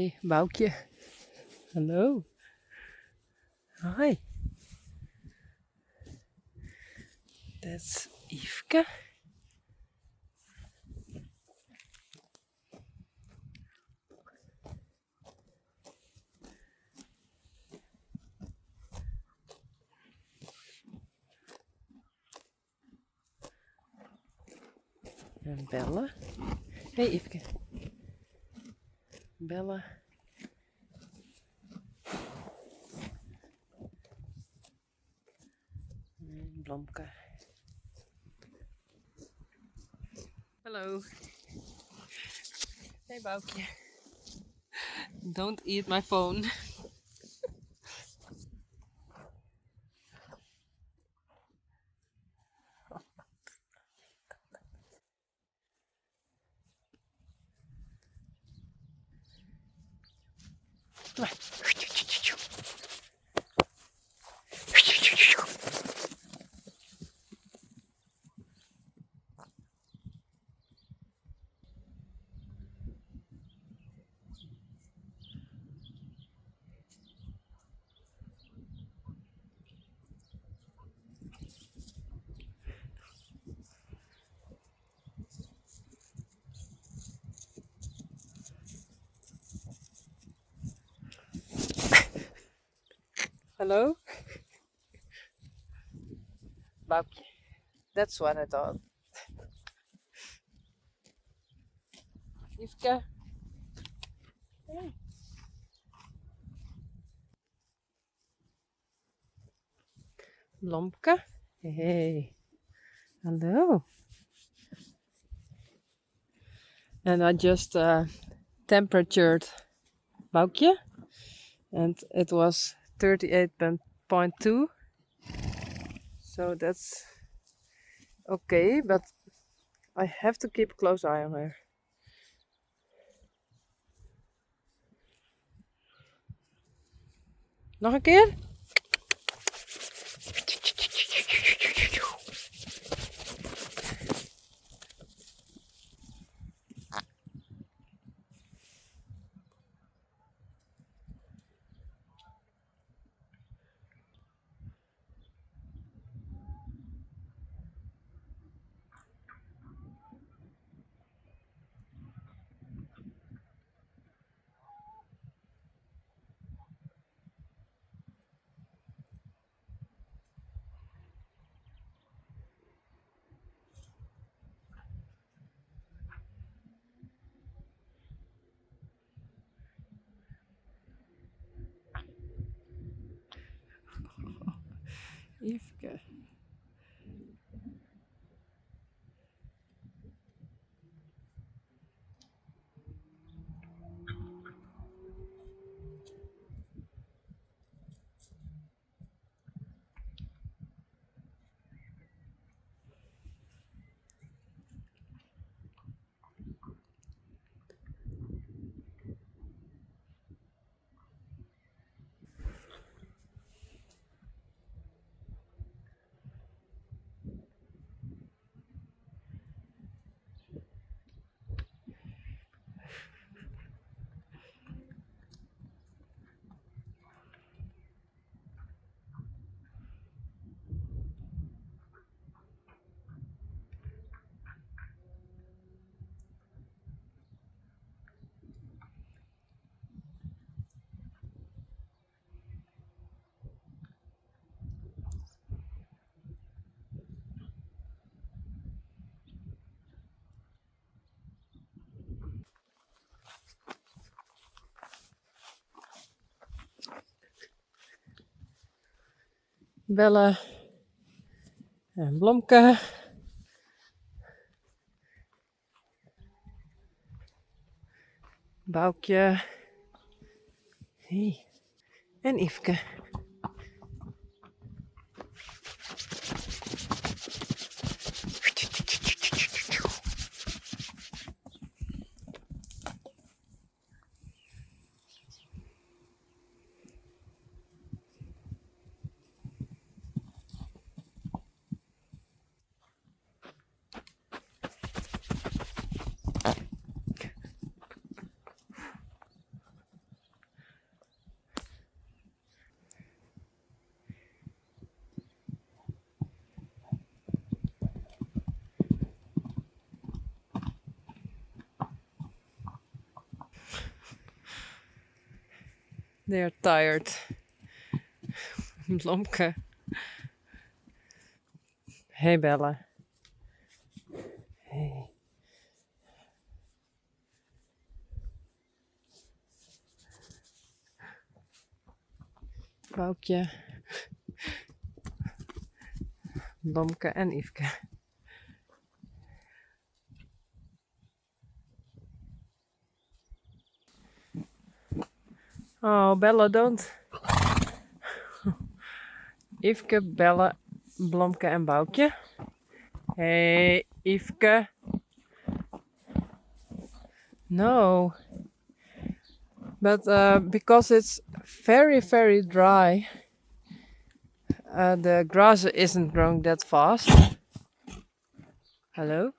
Hey, Boukje. Hallo. Hi. That's Yveske. En Bella. Hey, Yveske. Bella. En Blomke. Hello. Hey, Boukje. Don't eat my phone. Hello? Boukje. That's what I thought. Yveske. Hey. Blomke. Hey. Hello. And I just temperatured Boukje. And it was 38.2. So that's okay, but I have to keep a close eye on her. Nog een keer? Yveske. Bella en Blomke. Boukje. Hey. En Yveske. They are tired. Blomke. Hey Bella. Hey. Boukje. Blomke en Yveske. Oh, Bella, don't. Yveske, Bella, Blomke en Boukje. Hey, Yveske. No. But because it's very, very dry, the grass isn't growing that fast. Hello?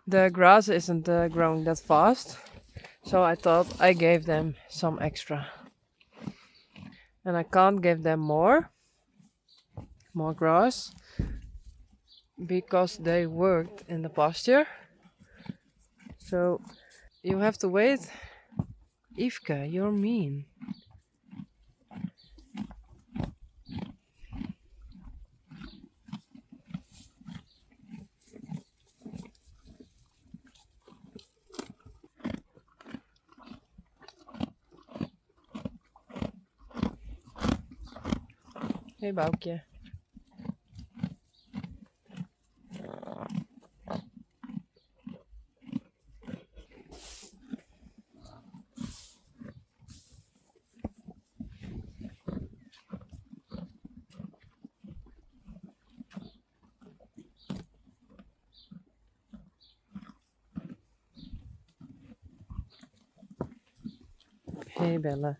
The grass isn't growing that fast, so I thought I gave them some extra. And I can't give them more grass, because they worked in the pasture. So you have to wait. Yveske, you're mean. Hey Boukje. Hey Bella.